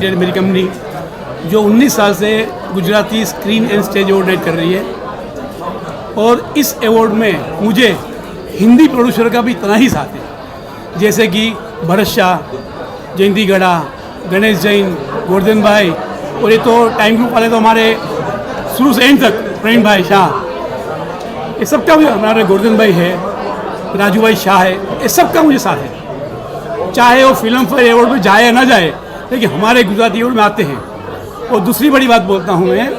Limited मेरी company, जो 19 साल से Gujarati screen and stage award night कर रही है। और इस अवार्ड में मुझे हिंदी प्रोड्यूसर का भी इतना ही साथ है, जैसे कि भरत शाह, जयंती गढ़ा, गणेश जैन, गोवर्धन भाई, और ये तो टाइम ग्रुप वाले तो हमारे शुरू से एंड तक, प्रवीण भाई शाह, ये सबका भी, हमारे गोवर्धन भाई है, राजू भाई शाह है, ये सबका मुझे साथ है। चाहे वो फिल्म फेयर अवार्ड में जाए या ना जाए, लेकिन हमारे गुजराती अवार्ड में आते हैं। और दूसरी बड़ी बात बोलता हूँ मैं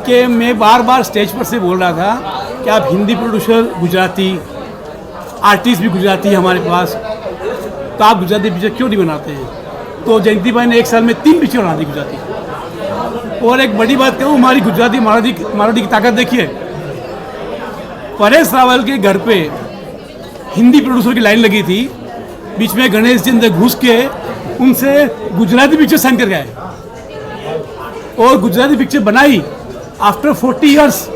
कि मैं बार बार स्टेज पर से बोल रहा था कि आप हिंदी प्रोड्यूसर गुजराती, आर्टिस्ट भी गुजराती है हमारे पास, तो आप गुजराती पिक्चर क्यों नहीं बनाते हैं? तो जयंती भाई ने 1 साल में 3 पिक्चर बना दी गुजराती। और एक बड़ी बात कहूँ, हमारी गुजराती मराठी की ताकत देखिए। परेश रावल के घर पे हिंदी प्रोड्यूसर की लाइन लगी थी, बीच में गणेश जी अंदर घुस के उनसे गुजराती पिक्चर साइन कर गए और गुजराती पिक्चर बनाई आफ्टर 40 इयर्स।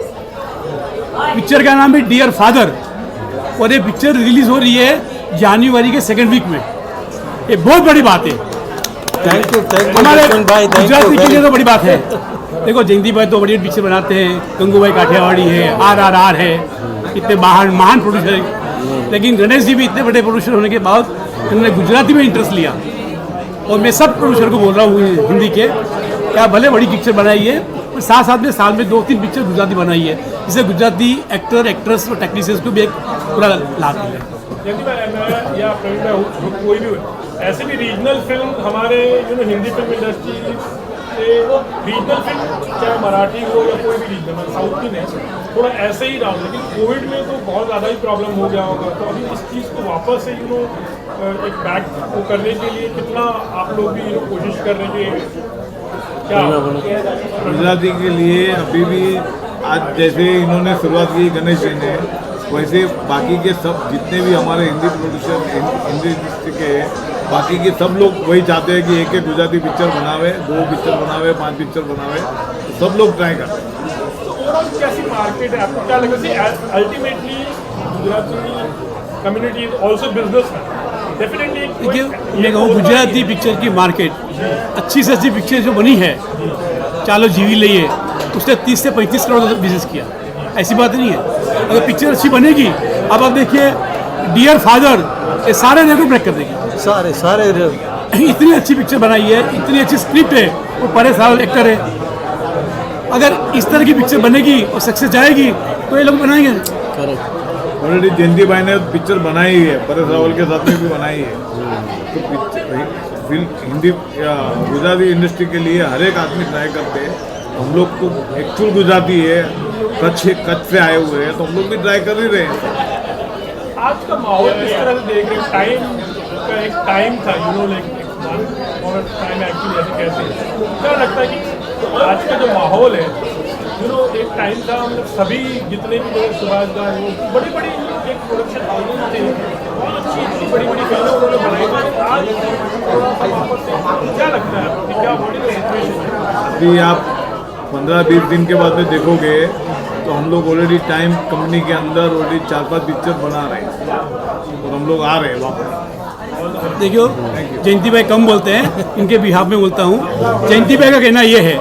पिक्चर का नाम है डियर फादर, और ये पिक्चर रिलीज हो रही है जनवरी के 2nd वीक में। ये बहुत बड़ी बात है। थैंक यू हमारे गुजराती के लिए तो बड़ी बात है। देखो जयंती भाई तो बड़ी पिक्चर बनाते हैं, गंगूबाई काठियावाड़ी है, RRR है, इतने महान प्रोड्यूसर है। लेकिन गणेश जी भी इतने बड़े प्रोड्यूसर होने के बाद उन्होंने गुजराती में इंटरेस्ट लिया। और मैं सब प्रोड्यूसर को बोल रहा हूँ हिंदी के, क्या भले बड़ी पिक्चर बनाई है, और साथ साथ में साल में 2-3 पिक्चर गुजराती बनाई है, जिससे गुजराती एक्टर, एक्ट्रेस और टेक्नीशियंस को भी एक पूरा लाभ मिले। जयंती भाई या प्रवीण भाई, कोई भी ऐसे भी रीजनल फिल्म हमारे हिंदी फिल्म इंडस्ट्री से, रीजनल फिल्म चाहे मराठी हो या कोई भी रीजनल, साउथ की नहीं, थोड़ा ऐसे ही रहा। लेकिन कोविड में तो बहुत ज़्यादा ही प्रॉब्लम हो गया होगा, तो अभी इस चीज़ को वापस से एक बैक को करने के लिए कितना आप लोग भी कोशिश कर रहे हैं? क्या गुजराती के लिए अभी भी आज जैसे इन्होंने शुरुआत की गणेश जी ने, वैसे बाकी के सब जितने भी हमारे हिंदी प्रोड्यूसर हिंदी इंडस्ट्री के बाकी के सब लोग वही चाहते हैं कि एक गुजराती पिक्चर बनावे, 2 पिक्चर बनावे, 5 पिक्चर बनावे, तो सब लोग ट्राई करते हैं। तो ओवरऑल कैसी मार्केट है, आपको क्या लगता है? Ultimately Gujarati community is also business definitely. देखिए मैं कहूँ गुजराती पिक्चर की मार्केट अच्छी से अच्छी पिक्चर जो बनी है, चालो जीवी लइए, उसने 30 से 35 करोड़ का बिजनेस किया। ऐसी बात नहीं है। अगर पिक्चर अच्छी बनेगी, अब आप देखिए डियर फादर, ये सारे रिकॉर्ड ब्रेक कर देगी। सारे इतनी अच्छी पिक्चर बनाई है, इतनी अच्छी स्क्रिप्ट है, वो परेश रावल एक्टर है। अगर इस तरह की पिक्चर बनेगी और सक्सेस जाएगी तो ये लोग बनाएंगे। करेक्ट। ऑलरेडी जयंती भाई ने पिक्चर बनाई है, परेश रावल के साथ में भी बनाई है। तो पिक्चर हिंदी गुजराती इंडस्ट्री के लिए हर एक आदमी ट्राई करते हैं। हम लोग तो एक्चुअल गुजराती है, कच्छ से आए हुए हैं, तो हम लोग भी ट्राई कर ही रहे हैं। आज का माहौल किस तरह से देख रहे हैं? एक टाइम था और टाइम एक्चुअली ऐसे कहते हैं, क्या लगता है कि आज का जो माहौल है, एक टाइम था, मतलब सभी जितने भी लोग सुभाष दा वो बड़ी बड़ी एक प्रोडक्शन हाउस थे, बहुत अच्छी इतनी बड़ी बड़ी फिल्में उन्होंने बनाई थी। आज थोड़ा सा वापस से क्या लगता है आपको कि क्या बड़ी सिचुएशन है? अभी आप 15-20 दिन के बाद में देखोगे तो हम लोग ऑलरेडी टाइम कंपनी के अंदर ऑलरेडी 4-5 पिक्चर बना रहे हैं और हम लोग आ रहे हैं वापस। देखियो जयंती भाई कम बोलते हैं, इनके बिहाफ में बोलता हूँ। जयंती भाई का कहना ये है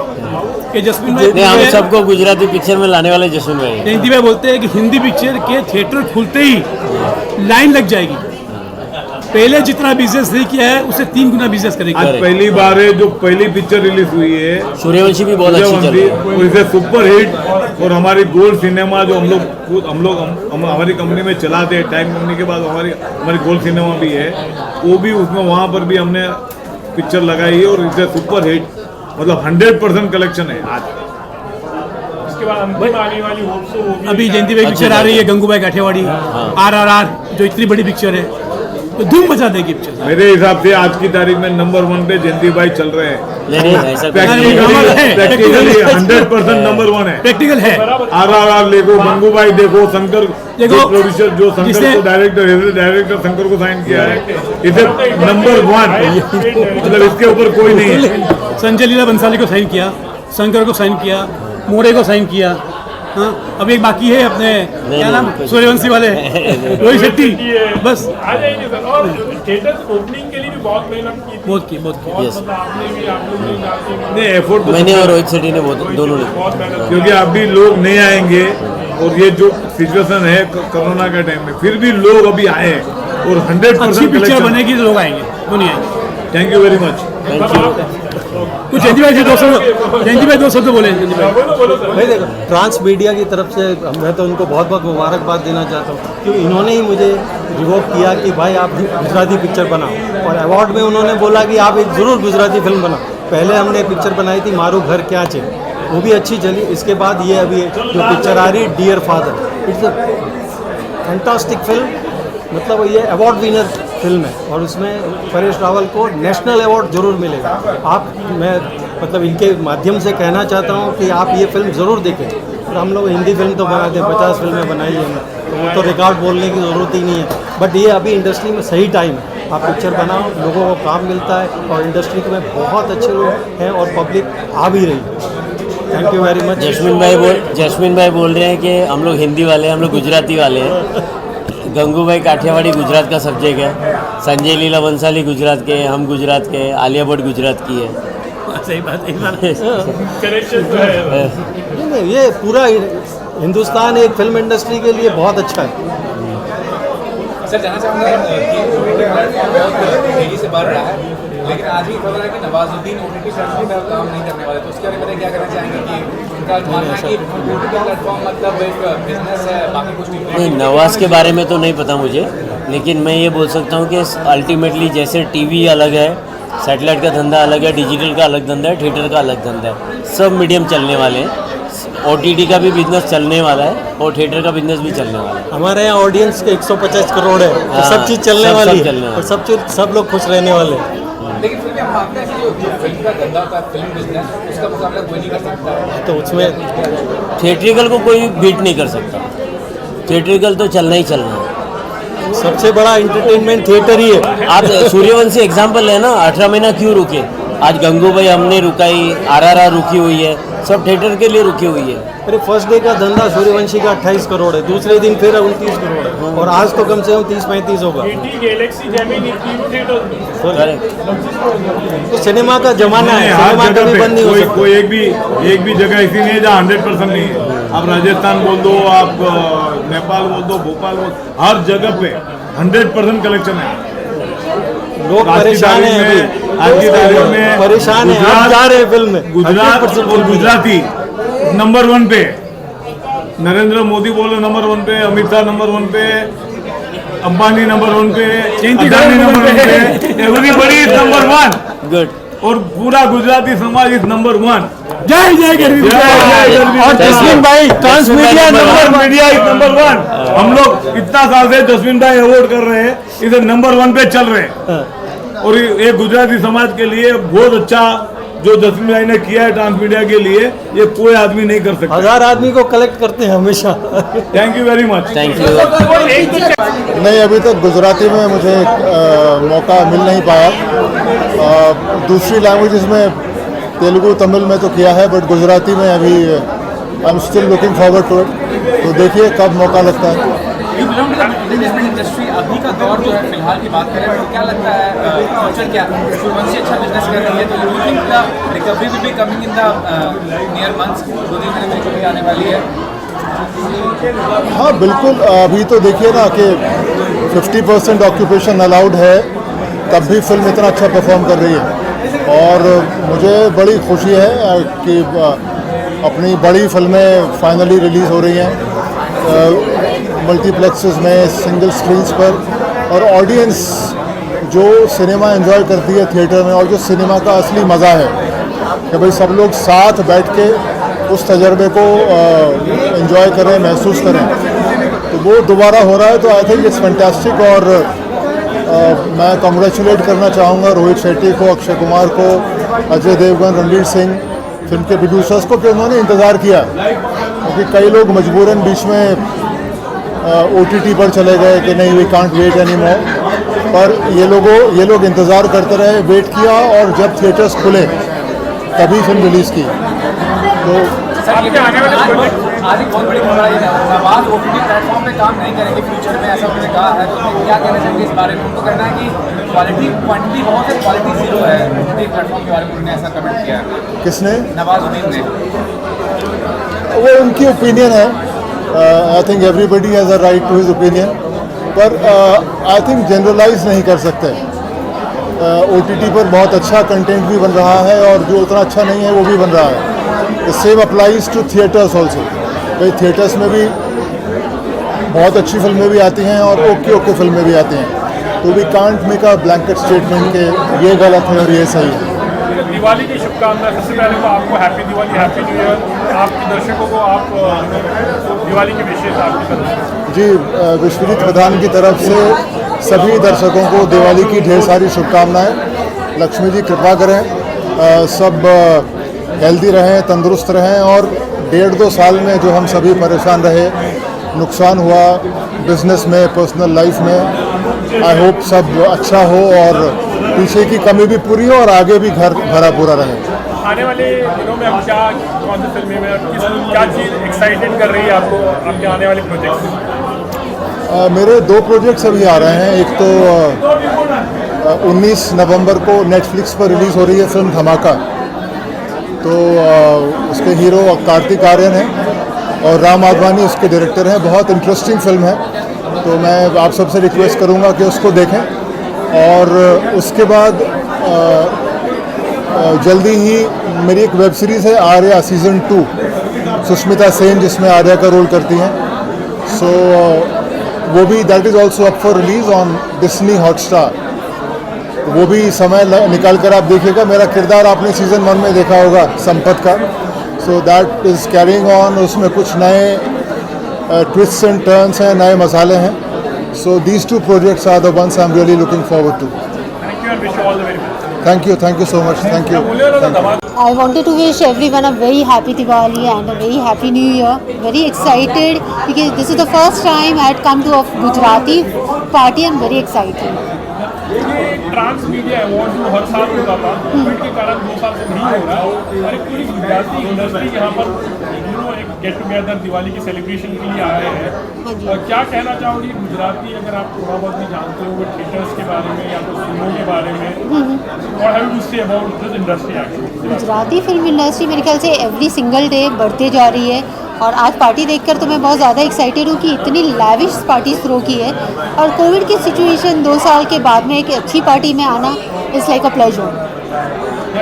कि जसमीन भाई, हम सबको गुजराती पिक्चर में लाने वाले जसमीन भाई। जयंती भाई बोलते हैं कि हिंदी पिक्चर के थिएटर खुलते ही लाइन लग जाएगी। पहले जितना बिजनेस नहीं किया है उससे 3 गुना बिजनेस करेगी। आज पहली बार है जो पहली पिक्चर रिलीज हुई है, सूर्यवंशी भी बहुत अच्छी चल रही है, और इसे सुपर हिट। और हमारी गोल्ड सिनेमा जो हम हमारी कंपनी में चलाते हैं, टाइम कंपनी के बाद हमारी गोल्ड सिनेमा भी है, वो भी उसमें वहाँ पर भी हमने पिक्चर लगाई है और इसे सुपर हिट, मतलब 100% कलेक्शन है आज। इसके बाद अंतिम आने वाली होप्सो वो भी अभी जयंती भाई पिक्चर आ रही है, गंगूबाई काठियावाड़ी, RRR, जो इतनी बड़ी पिक्चर है, तो धूम मचा देगी पिक्चर। मेरे हिसाब से आज की तारीख में नंबर 1 पे जयंती भाई चल रहे हैं। नहीं ऐसा प्रैक्टिकली 100% नंबर 1 है, प्रैक्टिकल है। RRR देखो, गंगूबाई देखो, शंकर देखो, प्रोड्यूसर जो शंकर को डायरेक्टर शंकर को साइन किया है, इसे नंबर 1, मतलब इसके ऊपर कोई नहीं है। संजय लीला बंसाली को साइन किया, शंकर को साइन किया, मोरे को साइन किया, हाँ, अब एक बाकी है अपने क्या नहीं, नाम कुछ- सूर्यवंशी वाले रोहित शेट्टी बस आ जाएंगे सर। और थिएटर ओपनिंग के लिए भी बहुत मेहनत की थी। बहुत की बहुत की बहुत Yes. मतलब आपने भी, आप लोग ने जाके नहीं एफर्ट तो मैंने और रोहित शेट्टी ने बहुत दोनों ने बहुत मेहनत क्योंकि अभी लोग नहीं आएंगे और ये जो सिचुएशन है कोरोना के टाइम में फिर भी लोग अभी आए और 100% अच्छी पिक्चर कलेक्शन। बनेगी तो लोग आएंगे वो नहीं आएंगे। Thank you very much. Thank you. कुछ जयंती भाई से 200 तो बोले जयंती भाई। बोलो सर। भाई देखो, ट्रांस मीडिया की तरफ से मैं तो उनको बहुत बहुत मुबारकबाद देना चाहता हूँ, क्योंकि इन्होंने ही मुझे रिवोक किया कि भाई आप गुजराती पिक्चर बनाओ, और अवार्ड में उन्होंने बोला कि आप एक ज़रूर गुजराती फिल्म बनाओ। पहले हमने पिक्चर बनाई थी मारू घर क्या चे, वो भी अच्छी चली। इसके बाद ये अभी जो पिक्चर आ रही है dear father, it's a fantastic film, मतलब ये अवार्ड विनर फिल्म है, और उसमें परेश रावल को नेशनल अवार्ड जरूर मिलेगा। आप मैं मतलब इनके माध्यम से कहना चाहता हूँ कि आप ये फिल्म ज़रूर देखें। और हम लोग हिंदी फिल्म तो बनाते हैं, 50 फिल्में बनाई हैं, तो वो तो रिकॉर्ड बोलने की ज़रूरत ही नहीं है। बट ये अभी इंडस्ट्री में सही टाइम है, आप पिक्चर बनाओ, लोगों को काम मिलता है, और इंडस्ट्री में बहुत अच्छे लोग हैं और पब्लिक आ भी रही है। Thank you very much. Jasmin भाई बोल रहे हैं कि हम लोग हिंदी वाले हैं, हम लोग गुजराती वाले हैं। गंगू भाई काठियावाड़ी गुजरात का सब्जेक्ट है, संजय लीला बंसाली गुजरात के, हम गुजरात के, आलिया भट्ट गुजरात की है। सही बात है कनेक्शन तो है। नहीं, ये पूरा हिंदुस्तान एक फिल्म इंडस्ट्री के लिए बहुत अच्छा है। सर जानना चाहूँगा कि OTT प्लेटफॉर्म बहुत तेजी से बढ़ रहा है, लेकिन आज भी खबर है कि नवाजुद्दीन OTT प्लेटफॉर्म पर काम नहीं करने वाले, तो उसके बारे में क्या कहना चाहेंगे कि उनका मानना है कि OTT प्लेटफॉर्म मतलब एक बिजनेस है, बाकी कुछ नहीं, नवाज के बारे में तो नहीं पता मुझे, लेकिन मैं ये बोल सकता हूँ कि अल्टीमेटली जैसे टीवी अलग है, सैटेलाइट का धंधा अलग है, डिजिटल का अलग धंधा है, थिएटर का अलग धंधा है, सब मीडियम चलने वाले हैं। OTT का भी बिजनेस चलने वाला है और थिएटर का बिजनेस भी चलने वाला है। हमारे यहाँ ऑडियंस के 150 करोड़ है, तो हाँ, सब चीज़ चलने सब वाली चलने है, वाला और सब लोग खुश रहने वाले हैं। लेकिन फिर भी हम मानते हैं कि जो फिल्म का धंधा होता है, फिल्म बिजनेस, उसका मुकाबला कोई नहीं कर सकता है। तो उसमें थिएट्रिकल को कोई बीट नहीं कर सकता, थिएट्रिकल तो चलना ही चलना है। सबसे बड़ा एंटरटेनमेंट थिएटर ही है। आप सूर्यवंशी एग्जाम्पल है ना, 18 महीना क्यों रुके? आज गंगू भाई हमने रुकाई, RRR रुकी हुई है, सब थिएटर के लिए रुकी हुई है। अरे फर्स्ट डे का धंधा सूर्यवंशी का 28 करोड़ है, दूसरे दिन फिर 29 करोड़ है, और आज तो कम से कम 30-35 होगा। AT गैलेक्सी जेमिनी तीनों थिएटर्स में करेक्ट। तो सिनेमा का जमाना है, हर सिनेमा जगह कभी पे बंद नहीं हो कोई सकता। कोई एक भी जगह ऐसी नहीं है जहाँ 100% नहीं है। आप राजस्थान बोल दो, आप नेपाल बोल दो, भोपाल बोल, हर जगह पे 100% कलेक्शन है। लोग आज की परेशान तारीख हैं में- आज की तारीख अभी, में परेशान है, आप गुजरात- जा रहे हैं फिल्म में, गुजरात 100% और गुजराती नंबर 1 पे, नरेंद्र मोदी बोलो नंबर 1 पे, अमित शाह नंबर 1 पे, अंबानी नंबर 1 पे, अदानी नंबर 1 पे, एवरीबॉडी इज नंबर 1, गुड। और पूरा गुजराती समाज इज नंबर 1। जय जय गरबी और जस्मिन भाई trans media number media is number 1। हम लोग इतना साल से जस्मिन भाई अवार्ड कर रहे हैं, इधर नंबर 1 पे चल रहे हैं, और ये गुजराती समाज के लिए बहुत अच्छा जो जस्मिन भाई ने किया है ट्रांस मीडिया के लिए, ये कोई आदमी नहीं कर सकता। 1000 आदमी को कलेक्ट करते हैं हमेशा। Thank you very much. Thank you. नहीं, अभी तक गुजराती में मुझे मौका मिल नहीं पाया। दूसरी लैंग्वेजेस में तेलुगु तमिल में तो किया है, बट गुजराती में अभी I am still looking forward to it. तो देखिए कब मौका लगता है। You belong to the management industry, अभी का दौर जो है फिलहाल की बात करें तो क्या लगता है फ्यूचर क्या सूर्यवंशी अच्छा बिजनेस कर रही है, तो you think the recovery will be coming in the near months, 2-3 महीने में रिकवरी आने वाली है? हाँ बिल्कुल, अभी तो देखिए ना कि 50% ऑक्यूपेशन अलाउड है, तब भी फिल्म इतना अच्छा परफॉर्म कर रही है, और मुझे बड़ी खुशी है कि अपनी बड़ी फिल्में फाइनली रिलीज़ हो रही हैं मल्टीप्लेक्सेस में, सिंगल स्क्रीन्स पर, और ऑडियंस जो सिनेमा एंजॉय करती है थिएटर में, और जो सिनेमा का असली मज़ा है कि भाई सब लोग साथ बैठ के उस तजर्बे को एंजॉय करें, महसूस करें, तो वो दोबारा हो रहा है। तो आई थिंक इट्स फैंटास्टिक, और मैं कॉन्ग्रेचुलेट करना चाहूँगा रोहित शेट्टी को, अक्षय कुमार को, अजय देवगन, रणवीर सिंह, फिल्म के प्रोड्यूसर्स को, कि उन्होंने इंतज़ार किया, क्योंकि कई लोग मजबूरन बीच में OTT पर चले गए कि नहीं we can't wait any more, पर ये लोग इंतज़ार करते रहे, वेट किया, और जब थिएटर्स खुले तभी फिल्म रिलीज़ की। तो सर ये भी आने वाले प्रोजेक्ट आज एक बहुत बड़ी खबर आई है, नवाज OTT प्लेटफॉर्म पे काम नहीं करेंगे फ्यूचर में, ऐसा उन्होंने कहा है। तो क्या कहना चाहेंगे इस बारे में? उनको कहना है कि क्वालिटी क्वांटिटी बहुत है, क्वालिटी जीरो है OTT प्लेटफॉर्म के बारे में उन्होंने ऐसा कमेंट किया है। किसने? नवाजुद्दीन ने। वो उनकी ओपिनियन है। I think everybody has a right to his opinion, पर आई थिंक जनरलाइज नहीं कर सकते। OTT पर बहुत अच्छा कंटेंट भी बन रहा है और जो उतना अच्छा नहीं है वो भी बन रहा है। The same applies to theatres also. भाई थिएटर्स में भी बहुत अच्छी फिल्में भी आती हैं और ओके फिल्में भी आती हैं, तो we can't make a blanket statement के ये गलत है और ये सही है। दिवाली की शुभकामनाएं। सबसे पहले तो आपको happy Diwali, happy new year. आपके दर्शकों को आप दिवाली की विशेष आपकी तरफ से। जी, विश्वजीत प्रधान की तरफ से सभी दर्शकों को दिवाली की ढेर सारी शुभकामनाएं। लक्ष्मी जी कृपा करें, सब हेल्दी रहें, तंदुरुस्त रहें और 1.5-2 साल में जो हम सभी परेशान रहे, नुकसान हुआ बिजनेस में, पर्सनल लाइफ में, आई होप सब अच्छा हो और पीछे की कमी भी पूरी हो और आगे भी घर भरा पूरा रहे। आने वाले दिनों में अब क्या, कौन सी फिल्में में क्या चीज़ एक्साइटेड कर रही है आपको आपके आने वाले प्रोजेक्ट से? मेरे 2 प्रोजेक्ट्स अभी आ रहे हैं। एक तो 19 नवंबर को नेटफ्लिक्स पर रिलीज़ हो रही है फिल्म धमाका, तो उसके हीरो कार्तिक आर्यन हैं और राम आडवाणी उसके डायरेक्टर हैं। बहुत इंटरेस्टिंग फिल्म है, तो मैं आप सबसे रिक्वेस्ट करूंगा कि उसको देखें। और उसके बाद जल्दी ही मेरी एक वेब सीरीज़ है आर्या सीज़न 2, सुष्मिता सेन जिसमें आर्या का रोल करती हैं। सो वो भी that is also up for release on Disney Hotstar. वो भी समय निकाल कर आप देखिएगा। मेरा किरदार आपने सीज़न 1 में देखा होगा संपत का, so that is carrying on. उसमें कुछ नए ट्विस्ट्स एंड टर्न्स हैं, नए मसाले हैं। So these 2 projects are the ones I'm really looking forward to. Thank you and wish you all the very best. Thank you so much. Thank you. I wanted to wish everyone a very happy Diwali and a very happy New Year. Very excited because this is the first time I had come to a Gujarati party and very excited. ये trans media award जो हर साल होता था, Covid के कारण 2 साल से नहीं हो रहा है और एक पूरी गुजराती इंडस्ट्री यहाँ पर एक गेट टुगेदर दिवाली की सेलिब्रेशन के लिए आए हैं। और क्या कहना चाहोगी गुजराती, अगर आप थोड़ा बहुत भी जानते हो थिएटर्स के बारे में या तो फिल्मों के बारे में, और have you say about this industry actually? Gujarati film industry मेरे ख्याल से एवरी सिंगल डे बढ़ते जा रही है और आज पार्टी देखकर तो मैं बहुत ज़्यादा एक्साइटेड हूँ कि इतनी लैविश पार्टी थ्रो की है। और कोविड की सिचुएशन 2 साल के बाद में एक अच्छी पार्टी में आना इज़ लाइक अ प्लेजर।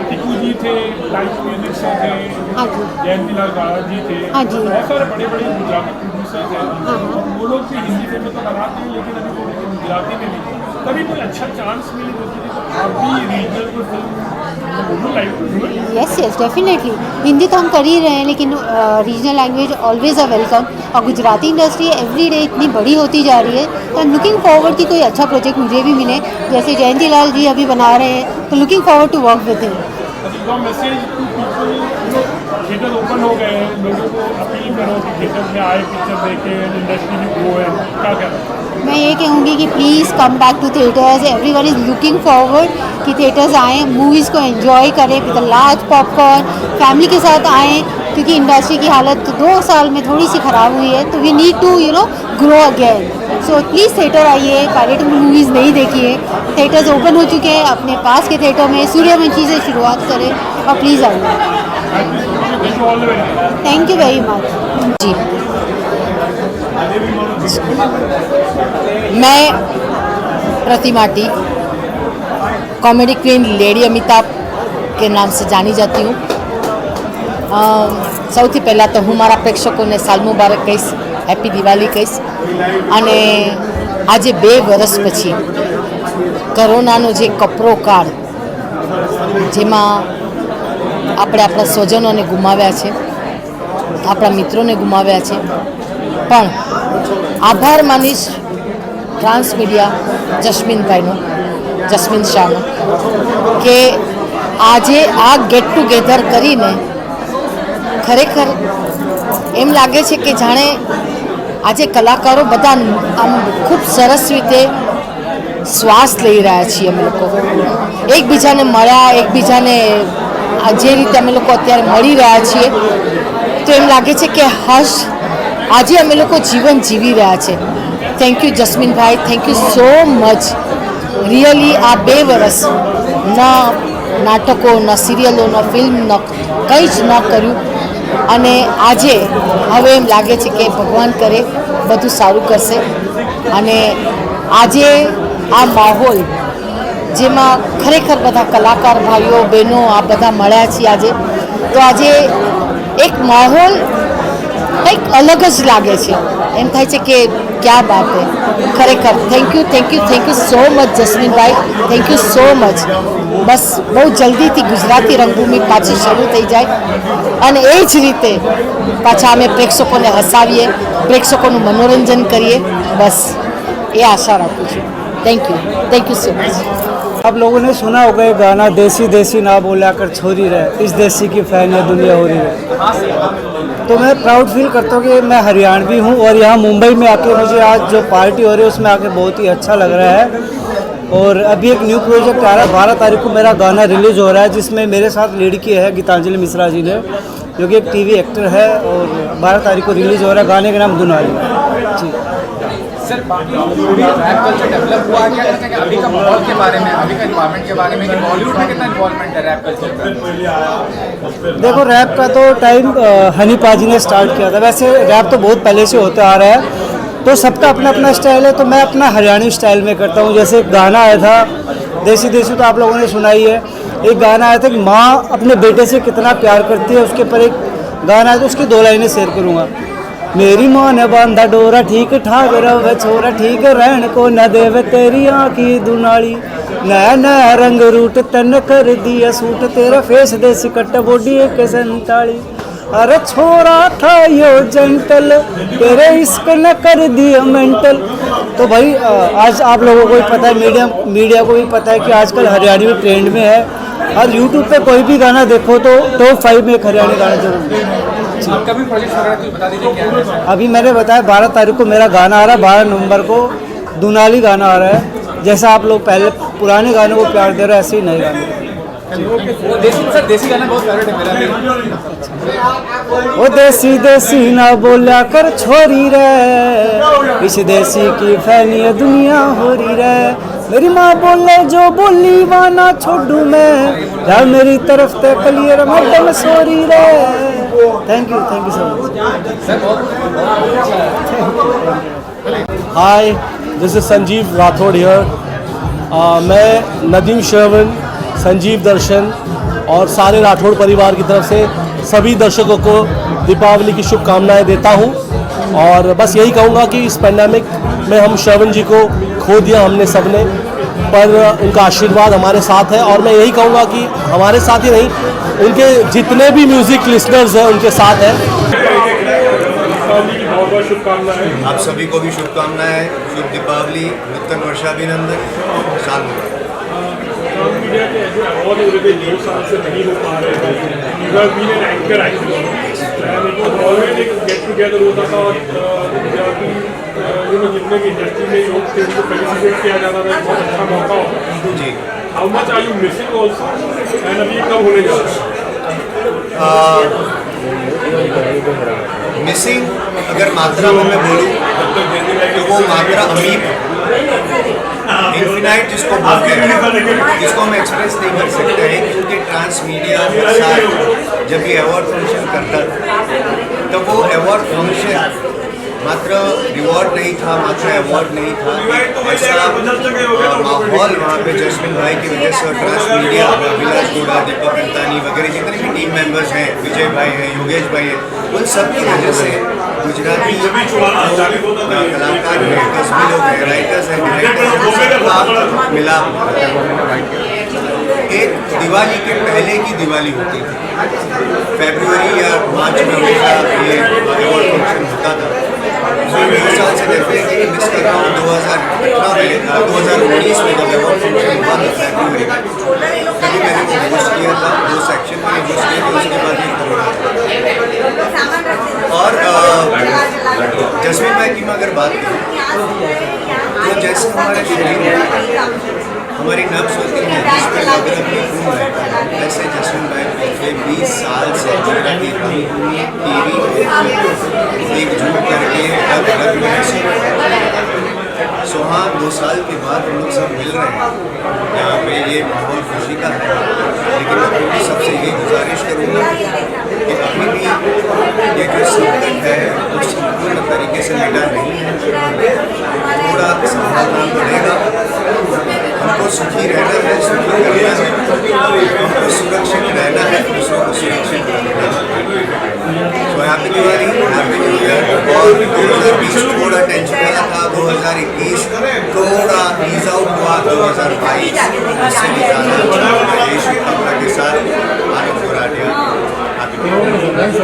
टिकू जी थे, लाइव म्यूजिक से थे, हाँ जी, जयंतीलाल गाड़ा जी थे, हाँ जी, बहुत सारे बड़े बड़े गुजराती प्रोड्यूसर्स हैं। और वो लोग भी हिंदी फिल्में तो बनाते हैं, लेकिन अभी वो लोग गुजराती में भी कभी कोई अच्छा चांस मिली होती है तो आप भी रीजनल कोई फिल्म यस डेफिनेटली। हिंदी तो हम कर ही रहे हैं लेकिन regional language always a welcome. और गुजराती इंडस्ट्री एवरी डे इतनी बड़ी होती जा रही है, तो लुकिंग फॉरवर्ड कि कोई अच्छा प्रोजेक्ट मुझे भी मिले, जैसे जयंती लाल जी अभी बना रहे हैं, तो looking forward to work with him. Theatre open हो गए हैं, लोगों को अपील करो कि थिएटर में आए, पिक्चर देखें, इंडस्ट्री में ग्रो है, क्या कहना? मैं ये कहूँगी कि please come back to theatres. Everyone is looking forward कि थिएटर्स आएँ, मूवीज़ को एंजॉय करें with a large popcorn, family के साथ आएँ, क्योंकि इंडस्ट्री की हालत 2 साल में थोड़ी सी ख़राब हुई है, तो we need to grow again. So please theatre आइए, पायरेटेड मूवीज़ नहीं देखिए, थिएटर्स ओपन हो चुके हैं, अपने पास के थिएटर में सूर्यवंशी से शुरुआत करें और प्लीज़ आइए। Thank you very much ji. मैं प्रतिमा टी कॉमेडी क्वीन लेडी अमिताभ के नाम से जानी जाती हूँ। સૌથી પહેલાં તો હું મારા પ્રેક્ષકોને સાલ મુબારક કહીશ, હેપી દિવાળી કહીશ। અને આજે 2 વર્ષ પછી કોરોનાનો જે કપરો કાળ, જેમાં આપણે આપણા સ્વજનોને ગુમાવ્યા છે, આપણા મિત્રોને ગુમાવ્યા છે, પણ આભાર માનીશ ટ્રાન્સ મીડિયા જસ્મીનભાઈનો, જસ્મીન શાહનો, કે આજે આ ગેટ ટુગેધર કરીને ખરેખર એમ લાગે છે કે જાણે આજે કલાકારો બધા આમ ખૂબ સરસ રીતે શ્વાસ લઈ રહ્યા છીએ અમે લોકો, એકબીજાને મળ્યા, એકબીજાને જે રીતે અમે લોકો અત્યારે મળી રહ્યા છીએ, તો એમ લાગે છે કે હર્ષ આજે અમે લોકો જીવન જીવી રહ્યા છે. Thank you જસ્મીનભાઈ, thank you so much. Really આ 2 વર્ષ ના નાટકો, ન સિરિયલો, ન ફિલ્મ, ન કંઈ જ ન કર્યું અને આજે હવે એમ લાગે છે કે ભગવાન કરે બધું સારું કરશે. અને આજે આ માહોલ જેમાં ખરેખર બધા કલાકાર ભાઈઓ બહેનો આ બધા મળ્યા છીએ આજે, તો આજે એક માહોલ કંઈક અલગ જ લાગે છે. એમ થાય છે કે ક્યાં બાત હે. ખરેખર થેન્ક યુ સો મચ જસ્મીનભાઈ, થેન્ક યુ સો મચ. બસ બહુ જલ્દીથી ગુજરાતી રંગભૂમિ પાછી શરૂ થઈ જાય અને એ જ રીતે પાછા અમે પ્રેક્ષકોને હસાવીએ, પ્રેક્ષકોનું મનોરંજન કરીએ. બસ ये आशा रखूँ छू. Thank you so much. आप लोगों ने सुना होगा ये गाना, देसी देसी ना बोला कर छोरी रहे, इस देसी की फैन है दुनिया हो रही है. तो मैं प्राउड फील करता हूँ कि मैं हरियाणवी हूँ और यहाँ मुंबई में आके मुझे आज जो पार्टी हो रही है उसमें आके बहुत ही अच्छा लग रहा है. और अभी एक न्यू प्रोजेक्ट आ रहा है, 12 तारीख को मेरा गाना रिलीज़ हो रहा है जिसमें मेरे साथ लीड किया है गीतांजलि मिश्रा जी ने, जो कि एक टीवी एक्टर है. और 12 तारीख को रिलीज़ हो रहा है. गाने का नाम दुनाली. जी सर, बाकी रैप कल्चर डेवलप हुआ है क्या कहते हैं अभी का माहौल के बारे में, अभी का इन्वायरमेंट के बारे में, कि बॉलीवुड में कितना इन्वॉल्वमेंट है रैप कल्चर का? देखो, रैप का तो टाइम हनी पाजी ने स्टार्ट किया था. वैसे रैप तो बहुत पहले से होता आ रहा है, तो सबका अपना अपना स्टाइल है. तो मैं अपना हरियाणवी स्टाइल में करता हूँ. जैसे एक गाना आया था देसी देसी, तो आप लोगों ने सुना ही है. एक गाना आया था कि माँ अपने बेटे से कितना प्यार करती है, उसके ऊपर एक गाना है तो उसकी 2 लाइनें शेयर करूँगा. मेरी माँ ने बांधा डोरा ठीक ठाक रवे छोरा, ठीक रहन को न देवे तेरी आँखी दुनाली, नया नया रंग रूट तन कर दिया सूट, तेरा फेस देसी कट बॉडी 147. अरे छोरा था यो जेंटल, तेरे इश्क न कर दिया मेंटल. तो भाई आज आप लोगों को भी पता है, मीडिया को भी पता है कि आजकल हरियाणवी ट्रेंड में है. और यूट्यूब पे कोई भी गाना देखो तो टॉप 5 में एक हरियाणवी गाना जरूर है. अपकमिंग प्रोजेक्ट वगैरह कुछ बता दीजिए क्या है. अभी मैंने बताया 12 तारीख को मेरा गाना आ रहा है, 12 नवंबर को दुनाली गाना आ रहा है. जैसा आप लोग पहले पुराने गानों को प्यार दे रहे हैं, ऐसे ही नए गाने. वो देसी गाना बहुत फेवरेट है मेरा भी. वो देसी देसी ना बोला कर छोरी रे, इस देसी की फैनी दुनिया हो रही रे. मेरी माँ बोले जो बोली वाना छोड़ू मैं, यार मेरी तरफ ते क्लियर मैडम सॉरी रे. Thank you so much. Hi, this is Sanjeev Rathore here. मैं नदीम श्रवण, संजीव दर्शन और सारे राठौड़ परिवार की तरफ से सभी दर्शकों को दीपावली की शुभकामनाएं देता हूं. और बस यही कहूँगा कि इस पैंडेमिक में हम श्रवण जी को खो दिया हमने सबने, पर उनका आशीर्वाद हमारे साथ है. और मैं यही कहूँगा कि हमारे साथ ही नहीं, उनके जितने भी म्यूज़िक लिसनर्स हैं उनके साथ हैं. शुभकामनाएं. आप सभी को भी शुभकामनाएं. शुभ दीपावली, नूतन वर्षाभिनंदन, साल मुबारक. मीडिया के जो अवार्ड हो रहे थे 2 साल से नहीं हो पा रहे थे, you have been an anchor actually, and it was always एक गेट टुगेदर होता था और गुजराती जितने भी इंडस्ट्री में लोग थे उनको फेलिसिटेट किया जाता था. बहुत अच्छा मौका होता जी. How much are you missing also, and अभी कब होने जा रहा है? मिसिंग अगर मात्रा में मैं बोलूँ तो वो मात्रा अमीप, इन्फिनाइट जिसको बोलते हैं, जिसको हम एक्सप्रेस नहीं कर सकते हैं. क्योंकि ट्रांस मीडिया हर साल जब ये अवार्ड फंक्शन करता तो वो अवार्ड फंक्शन मात्र रिवॉर्ड नहीं था, मात्र अवार्ड नहीं था. ऐसा माहौल वहाँ पे जस्मिन भाई की वजह से और ट्रांस मीडिया, अभिलाष गोड़ा, दीपक अंतानी वगैरह जितने भी टीम मेंबर्स हैं, विजय भाई हैं, योगेश भाई हैं, उन सब की वजह से गुजराती कलाकार हैं, कस्बी लोग हैं, राइटर्स हैं, डायरेक्टर्स हैं, मिला. एक दिवाली के पहले की दिवाली होती थी, फरवरी या मार्च में हमेशा ये अवार्ड फंक्शन होता था. 2 साल से डेफिनेटली मिस कर रहा हूँ. 2018 में 2019 में जब अवार्ड फंक्शन हुआ था फरवरी में, तभी मैंने वो होस्ट किया था. 2 सेक्शन मैंने होस्ट किए थे, उसके बाद ही कोरोना. और जस्मीन भाई की मैं अगर बात करूँ तो जैसे हमारे शरीर में हमारी नब्ज होती है जिस पर लगन अपनी खून है, वैसे जसवंत भाई पिछले 20 साल से गुजराती टीवी एकजुट करके रग रग में सो हाँ 2 साल के बाद हम लोग सब मिल रहे हैं यहाँ पे, ये माहौल खुशी का है। लेकिन मैं भी सबसे ये गुजारिश करूँगा कि अभी भी ये जो संकट है वो संपूर्ण तरीके से मिटा नहीं है, थोड़ा संभालना पड़ेगा। हमको सुखी रहना है, सुखी करना है, हमको सुरक्षित रहना है, दूसरों को सुरक्षित रखना है। तो happy Diwali, happy new year. और 2020 थोड़ा टेंशन वाला था, 2021 थोड़ा ईज आउट हुआ, 2022 उससे भी ज़्यादा देश कपड़ा के साथ आनंद हो रहा है। Happy new year, thank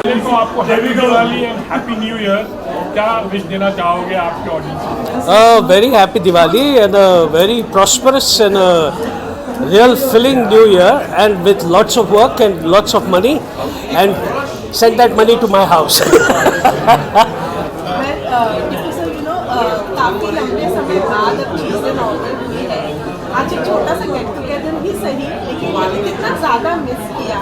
you तो आपको happy Diwali and happy new year, क्या विश देना चाहोगे आपके audience? Very happy Diwali and a very prosperous and a real filling New Year, and with lots of work and lots of money, and send that money to my house. काफ़ी लंबे समय बाद अब चीज़ें normal हुई है। आज एक छोटा सा गेट टुगेदर ही सही, लेकिन कितना ज़्यादा मिस किया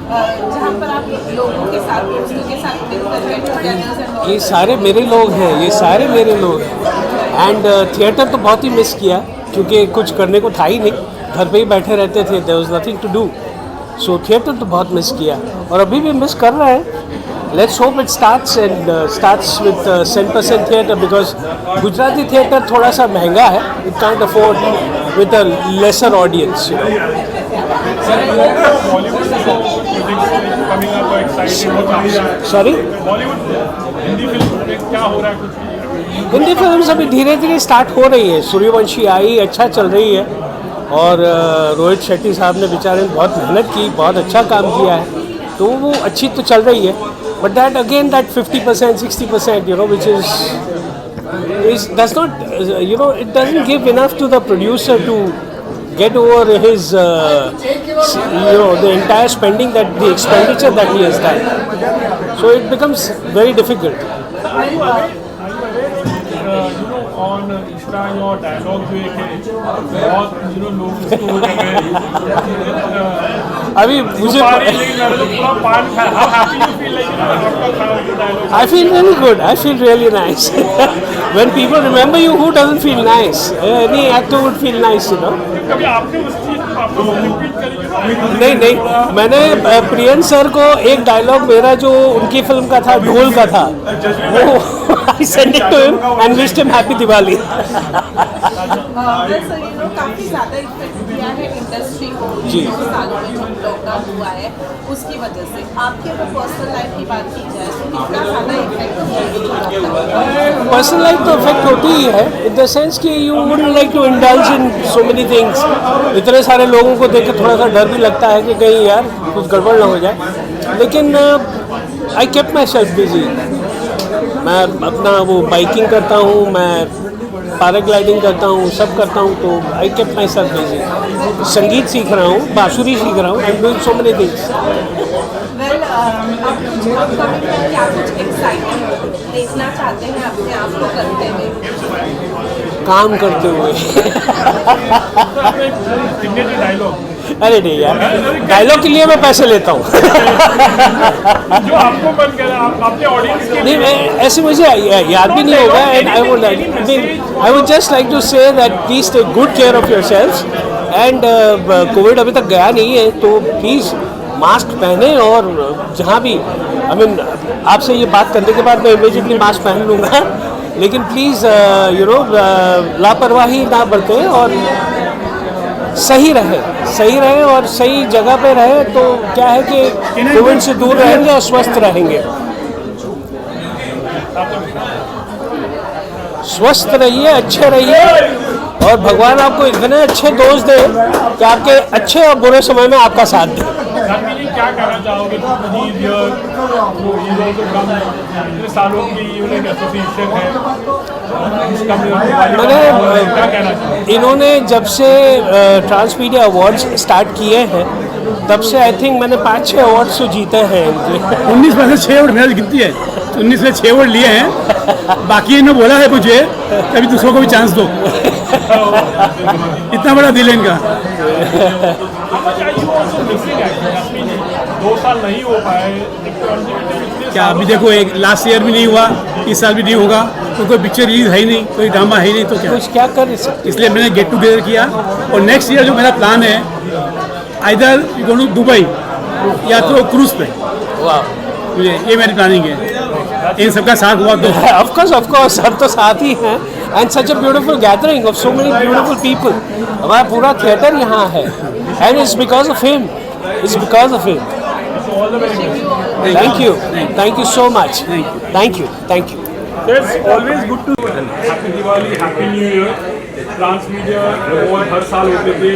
जहाँ पर आप लोगों के साथ, दोस्तों के साथ मिलकर गेट टुगेदर। ये सारे मेरे लोग हैं, ये सारे मेरे लोग हैं। एंड थिएटर तो बहुत ही मिस किया, क्योंकि कुछ करने को था ही नहीं, घर पे ही बैठे रहते थे, there was nothing to do. So theatre तो बहुत मिस किया और अभी भी मिस कर रहे हैं। Let's hope it starts with 10% theatre, because Gujarati theatre थोड़ा सा महंगा है, it can't afford with a lesser audience, you know. Sorry? Hindi film में क्या हो रहा है कुछ? हिंदी फिल्म अभी धीरे धीरे स्टार्ट हो रही है। सूर्यवंशी आई, अच्छा चल रही है, और रोहित शेट्टी साहब ने बेचारे ने बहुत मेहनत की, बहुत अच्छा काम किया है, तो वो अच्छी तो चल रही है। But that again, that 50%, 60%, you know, which does not, you know, it doesn't give enough to the producer to get over his, you know, the entire spending, the expenditure that he has done. So it becomes very difficult. On इसका जो dialogue जो एक बहुत लोग उसको अभी मुझे I feel really good. I feel really nice. When people remember you, who doesn't feel nice? Any actor would feel nice, you know. कभी आपने उस चीज को आपको रिपीट करी? नहीं, मैंने प्रियन सर को एक डायलॉग मेरा जो उनकी फिल्म का था, ढोल का था, वो I sent it to him and wished him happy Diwali. काफी ज्यादा इफेक्ट किया है इंडस्ट्री को जी। सालों में जो लॉकडाउन हुआ है उसकी वजह से। आपकी अगर पर्सनल लाइफ की बात की जाए तो कितना ज्यादा इफेक्ट? पर्सनल लाइफ तो इफेक्ट होती ही है, इन द सेंस कि you wouldn't like to indulge in so many things. इतने सारे लोगों को देख के थोड़ा सा डर भी लगता है कि कहीं यार कुछ गड़बड़ ना हो जाए, लेकिन I kept my self busy. मैं अपना वो बाइकिंग करता हूँ, मैं पैराग्लाइडिंग करता हूँ, सब करता हूँ, तो I kept my self busy. संगीत सीख रहा हूँ, बांसुरी सीख रहा हूँ, I am doing so many things. देखना चाहते हैं अपने आप को करते हुए, काम करते हुए? अरे नहीं यार, डायलॉग के लिए मैं पैसे लेता हूँ। जो आपको मन करे आप अपने ऑडियंस के नहीं, मैं ऐसे मुझे याद भी नहीं होगा। And I would just like to say that please take good care of yourselves. And Covid अभी तक गया नहीं है, तो प्लीज़ मास्क पहने, और जहाँ भी आपसे ये बात करने के बाद मैं इमीडिएटली मास्क पहन लूँगा, लेकिन प्लीज़ यू नो लापरवाही ना बरतें और सही रहे और सही जगह पे रहे, तो क्या है कि कोविड से दूर रहेंगे और स्वस्थ रहेंगे। स्वस्थ रहिए, अच्छे रहिए, और भगवान आपको इतने अच्छे दोस्त दे कि आपके अच्छे और बुरे समय में आपका साथ दे। जानवी जी क्या कहना चाहोगे इतने सालों की यूनिक एसोसिएशन है, क्या कहना चाहोगे? इन्होंने जब से ट्रांस मीडिया अवार्ड्स स्टार्ट किए हैं तब से आई थिंक मैंने 5-6 अवार्ड्स तो जीते हैं इनके। 19 में से 6 अवार्ड मेरा गिनती है, 19 में 6 अवार्ड लिए हैं। बाकी इन्होंने बोला है मुझे कभी दूसरों को भी चांस दो। इतना बड़ा दिल है इनका। 2 साल नहीं हो पाए क्या अभी देखो, एक लास्ट ईयर भी नहीं हुआ, इस साल भी नहीं होगा, तो कोई पिक्चर रिलीज है ही नहीं, कोई ड्रामा है ही नहीं, तो क्या कर सकते। इसलिए मैंने गेट टुगेदर किया। और नेक्स्ट ईयर जो मेरा प्लान है, आइदर गो टू दुबई या तो क्रूज पे, ये मेरी प्लानिंग है। इन सबका साथ हुआ तो ऑफ कोर्स सब तो साथ ही हैं। And such a beautiful gathering of so many beautiful people. हमारा पूरा थिएटर यहाँ है and it's because of him, it's because of him. Thank you so much, thank you. It's always good to happy Diwali, happy new year. Trans media award हर साल होते थे,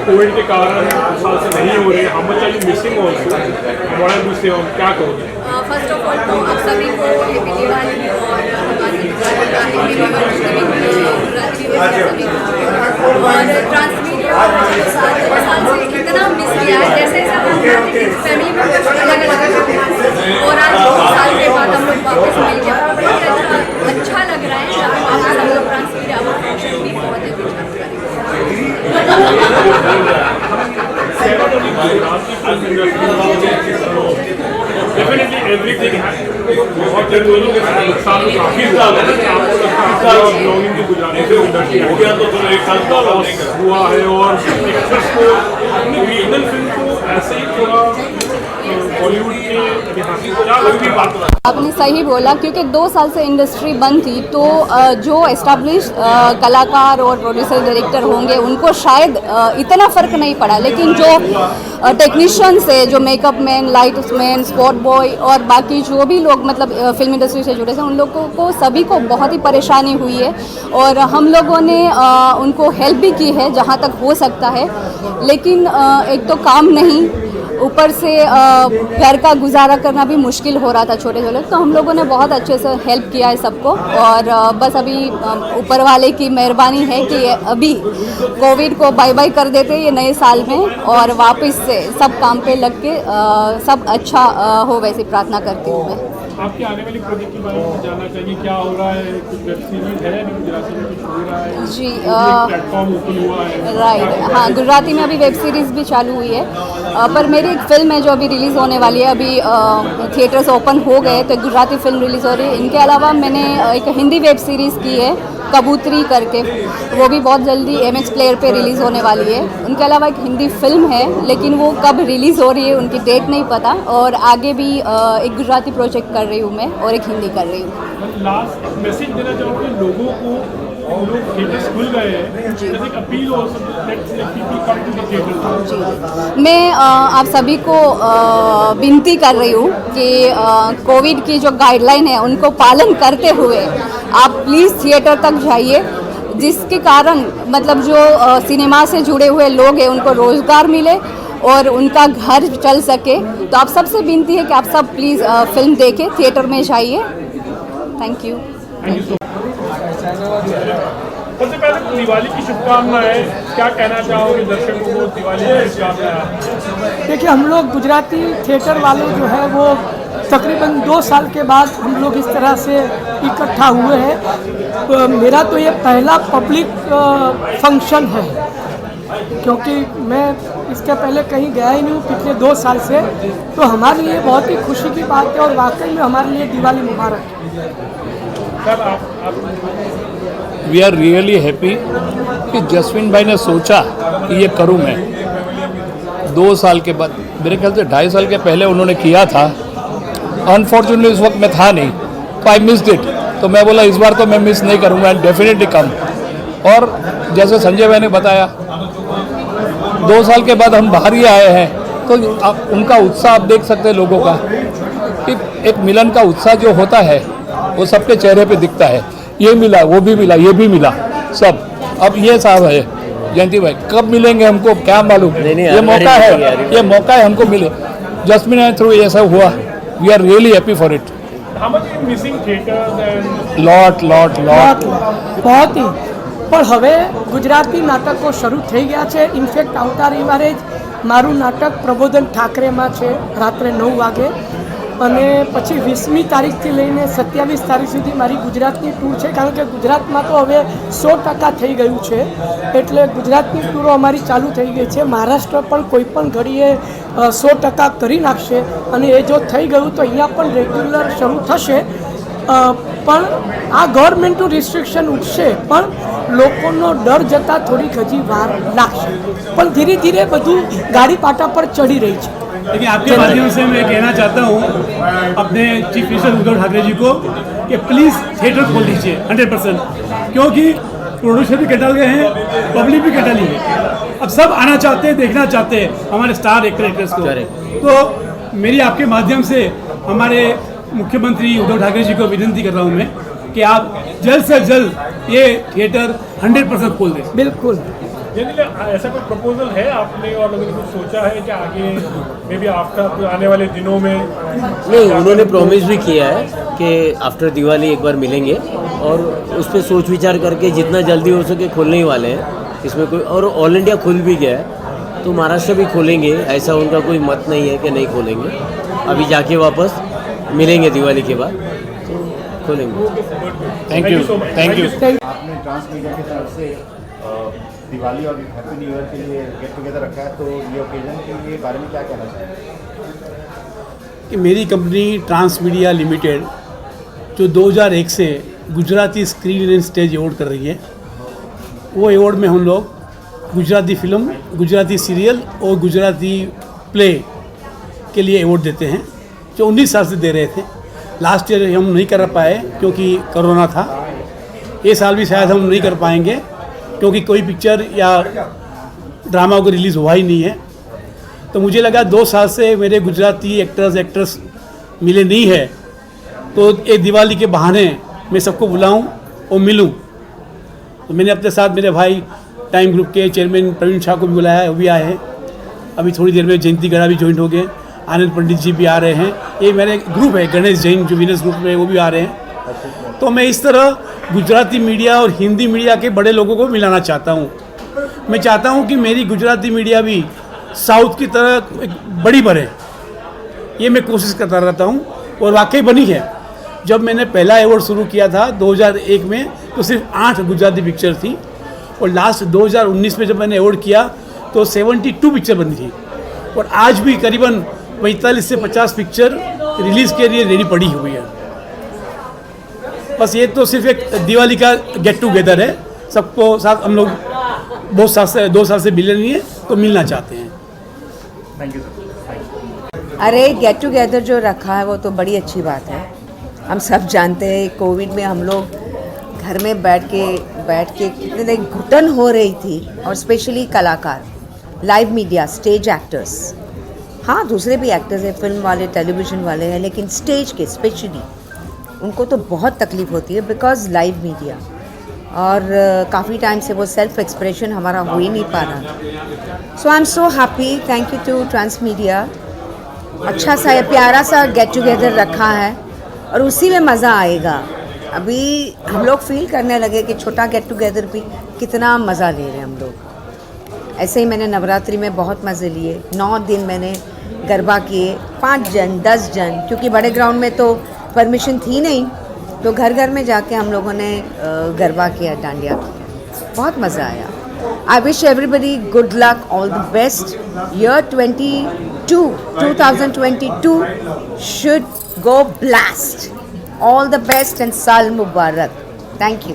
Covid के कारण हर साल से नहीं हो रहे। How much are you missing also, what are you say on, क्या करोगे? फर्स्ट ऑफ ऑल तो आप सभी को हैप्पी दिवाली और हमारी गुजराती का हैप्पी दिवाली और ट्रांस मीडिया हमारे साथ 2 साल से इतना मिस किया है। जैसे फैमिली में कुछ अलग अलग और आज 2 साल के बाद हम लोग वापस मिल गए, बहुत अच्छा लग रहा है। जब वापस हम लोग ट्रांस मीडिया फंक्शन भी बहुत डेफिनेटली एवरीथिंग है, बहुत जरूरी है। नुकसान काफी ज़्यादा है, ब्लॉगिंग की गुजारिश से इंडस्ट्री हो गया तो थोड़ा 1 साल का लॉस हुआ है। और एक्टर्स को अपनी रीजनल फिल्म को ऐसे ही थोड़ा बॉलीवुड के क्या कोई भी बात। आपने सही बोला, क्योंकि 2 साल से इंडस्ट्री बंद थी, तो जो एस्टैब्लिश कलाकार और प्रोड्यूसर डायरेक्टर होंगे उनको शायद इतना फ़र्क नहीं पड़ा, लेकिन जो टेक्नीशियंस है, जो makeup man, light man, spot boy और बाकी जो भी लोग मतलब फिल्म इंडस्ट्री से जुड़े थे, उन लोगों को सभी को बहुत ही परेशानी हुई है। और हम लोगों ने उनको हेल्प भी की है जहाँ तक हो सकता है, लेकिन एक तो काम नहीं, ऊपर से घर का गुजारा करना भी मुश्किल हो रहा था छोटे छोटे, तो हम लोगों ने बहुत अच्छे से हेल्प किया है सबको। और बस अभी ऊपर वाले की मेहरबानी है कि अभी कोविड को बाय बाय कर देते ये नए साल में और वापस से सब काम पे लग के सब अच्छा हो, वैसी प्रार्थना करती हूँ मैं। आपकी आने वाली प्रोजेक्ट के बारे में जानना चाहिए, क्या हो रहा है? कुछ वेब सीरीज है गुजराती में, कुछ हो रहा है? जी, प्लेटफॉर्म ओपन हुआ है? राइट, हाँ, गुजराती में अभी वेब सीरीज़ भी चालू हुई है। पर मेरी एक फ़िल्म है जो अभी रिलीज़ होने वाली है, अभी थिएटर्स ओपन हो गए तो गुजराती फिल्म रिलीज़ हो रही है। इनके अलावा मैंने एक हिंदी वेब सीरीज़ की है कबूतरी करके, वो भी बहुत जल्दी MX प्लेयर पे रिलीज़ होने वाली है। उनके अलावा एक हिंदी फिल्म है, लेकिन वो कब रिलीज़ हो रही है उनकी डेट नहीं पता। और आगे भी एक गुजराती प्रोजेक्ट कर रही हूँ मैं और एक हिंदी कर रही हूँ। लास्ट मैसेज देना चाहूँगी लोगों को, लोग थिएटर खुल गए हैं, जैसे अपील हो थिएटर। मैं आप सभी को विनती कर रही हूँ कि कोविड की जो गाइडलाइन है उनको पालन करते हुए आप प्लीज़ थिएटर तक जाइए, जिसके कारण मतलब जो सिनेमा से जुड़े हुए लोग हैं उनको रोज़गार मिले और उनका घर चल सके। तो आप सबसे विनती है कि आप सब प्लीज़ फिल्म देखें, थिएटर में जाइए। Thank you. सबसे पहले दिवाली की शुभकामनाएं, क्या कहना चाहोगे दर्शकों को दिवाली की शुभकामनाएं? देखिए, हम लोग गुजराती थिएटर वाले जो है वो तकरीबन 2 साल के बाद हम लोग इस तरह से इकट्ठा हुए हैं। तो मेरा तो ये पहला पब्लिक फंक्शन है, क्योंकि मैं इसके पहले कहीं गया ही नहीं हूँ पिछले 2 साल से। तो हमारे लिए बहुत ही खुशी की बात है और वाकई में हमारे लिए दिवाली मुबारक है। वी आर रियली हैप्पी कि जसविन भाई ने सोचा कि ये करूँ मैं। 2 साल के बाद, मेरे ख्याल से 2.5 साल के पहले उन्होंने किया था। अनफॉर्चुनेटली उस वक्त मैं था नहीं, तो आई मिस्ड इट। तो मैं बोला इस बार तो मैं मिस नहीं करूँगा, एंड डेफिनेटली कम। और जैसे संजय भाई ने बताया, 2 साल के बाद हम बाहर ही आए हैं, तो आप उनका उत्साह आप देख सकते हैं लोगों का, कि एक मिलन का उत्साह जो होता है वो सबके चेहरे पे दिखता है। ये मिला, वो भी मिला, ये भी मिला, सब। अब ये साहब है, जयंती भाई कब मिलेंगे हमको क्या मालूम, नहीं, ये मौका है, ये मौका है हमको मिले। जस्मिन एंड थ्रू ये सब हुआ, we are really happy for it. How much is missing theatres and lot बहुत ही પણ હવે ગુજરાતી નાટકો શરૂ થઈ ગયા છે. ઇનફેક્ટ આવતા રવિવારે જ મારું નાટક પ્રબોધન ઠાકરેમાં છે રાત્રે 9 વાગે, અને પછી 20મી તારીખથી લઈને 27 તારીખ સુધી મારી ગુજરાતની ટૂર છે. કારણ કે ગુજરાતમાં તો હવે 100% થઈ ગયું છે, એટલે ગુજરાતની ટૂરો અમારી ચાલુ થઈ ગઈ છે. મહારાષ્ટ્ર પણ કોઈ પણ ઘડીએ 100% કરી નાખશે, અને એ જો થઈ ગયું તો અહીંયા પણ રેગ્યુલર શરૂ થશે. પણ આ ગવર્મેન્ટનું રિસ્ટ્રિક્શન ઉઠશે, પણ લોકોનો ડર જતાં થોડીક હજી વાર લાગશે, પણ ધીરે ધીરે બધું ગાડી પાટા પર ચડી રહી છે. लेकिन आपके माध्यम से मैं कहना चाहता हूँ अपने चीफ मिनिस्टर उद्धव ठाकरे जी को कि प्लीज़ थिएटर खोल दीजिए 100%, क्योंकि प्रोड्यूसर भी कटा गए हैं, पब्लिक भी कटा ली है. अब सब आना चाहते हैं, देखना चाहते हैं हमारे स्टार एक्टर्स को. तो मेरी आपके माध्यम से हमारे मुख्यमंत्री उद्धव ठाकरे जी को विनती कर रहा हूँ मैं कि आप जल्द से जल्द ये थिएटर 100% खोल दें. बिल्कुल. ऐसा कोई प्रपोजल है आपने और लोगों ने कुछ सोचा है कि आगे मे बी आफ्टर आने वाले दिनों में? नहीं, उन्होंने प्रॉमिस भी किया है कि आफ्टर दिवाली एक बार मिलेंगे और उस पर सोच विचार करके जितना जल्दी हो सके खोलने ही वाले हैं. इसमें कोई, और ऑल इंडिया खुल भी गया है तो महाराष्ट्र भी खोलेंगे, ऐसा उनका कोई मत नहीं है कि नहीं खोलेंगे. अभी जाके वापस मिलेंगे दिवाली के बाद तो खोलेंगे. Thank you. आपने ट्रांस मीडिया की तरफ से दिवाली और हैप्पी न्यू ईयर के लिए गेट टुगेदर रखा है, तो ये ओकेजन के बारे में क्या कहना चाहिए? कि मेरी कंपनी ट्रांस मीडिया लिमिटेड जो 2001 से Gujarati screen and stage award कर रही है, वो अवार्ड में हम लोग गुजराती फिल्म, गुजराती सीरियल और गुजराती प्ले के लिए अवार्ड देते हैं, जो 19 साल से दे रहे थे. लास्ट ईयर हम नहीं कर पाए क्योंकि कोरोना था. ये साल भी शायद हम नहीं कर पाएंगे क्योंकि कोई पिक्चर या ड्रामा को रिलीज़ हुआ ही नहीं है. तो मुझे लगा 2 साल से मेरे गुजराती एक्टर्स मिले नहीं है, तो एक दिवाली के बहाने मैं सबको बुलाऊं और मिलूं. तो मैंने अपने साथ मेरे भाई टाइम ग्रुप के चेयरमैन प्रवीण शाह को भी बुलाया है, वो भी आए हैं. अभी थोड़ी देर में जयंती गढ़ा भी ज्वाइन हो गए, आनंद पंडित जी भी आ रहे हैं. ये मेरे ग्रुप है गणेश जैन जो वीनस ग्रुप में, वो भी आ रहे हैं. तो मैं इस तरह गुजराती मीडिया और हिंदी मीडिया के बड़े लोगों को मिलाना चाहता हूँ. मैं चाहता हूँ कि मेरी गुजराती मीडिया भी साउथ की तरह एक बड़ी बने, ये मैं कोशिश करता रहता हूँ और वाकई बनी है. जब मैंने पहला अवार्ड शुरू किया था 2001 में तो सिर्फ 8 गुजराती पिक्चर थी, और लास्ट 2019 में जब मैंने अवार्ड किया तो 72 पिक्चर बनी थी, और आज भी करीबन 45 से 50 पिक्चर रिलीज़ के लिए रेडी पड़ी हुई है. बस ये तो सिर्फ एक दिवाली का गेट टुगेदर है, सबको साथ हम लोग बहुत साल से 2 साल से मिले नहीं है तो मिलना चाहते हैं. Thank you sir. अरे गेट टुगेदर जो रखा है वो तो बड़ी अच्छी बात है. हम सब जानते हैं कोविड में हम लोग घर में बैठ के कितने घुटन हो रही थी, और स्पेशली कलाकार, लाइव मीडिया, स्टेज एक्टर्स, हाँ दूसरे भी एक्टर्स हैं, फिल्म वाले, टेलीविज़न वाले हैं, लेकिन स्टेज के स्पेशली उनको तो बहुत तकलीफ़ होती है बिकॉज लाइव मीडिया, और काफ़ी टाइम से वो सेल्फ एक्सप्रेशन हमारा हो ही नहीं पा रहा. So I am so happy. Thank you to trans media. अच्छा सा प्यारा सा गेट टुगेदर रखा है और उसी में मज़ा आएगा. अभी हम लोग फील करने लगे कि छोटा गेट टुगेदर भी कितना मज़ा ले रहे हैं हम लोग. ऐसे ही मैंने नवरात्रि में बहुत मज़े लिए. 9 दिन मैंने गरबा किए, 5 जन 10 जन, क्योंकि बड़े ग्राउंड में तो परमिशन थी नहीं, तो घर घर में जाके हम लोगों ने गरबा किया, डांडिया किया, बहुत मज़ा आया. I wish everybody good luck, all the best. Year 2022 should go blast. All the best and Saal Mubarak. Thank you.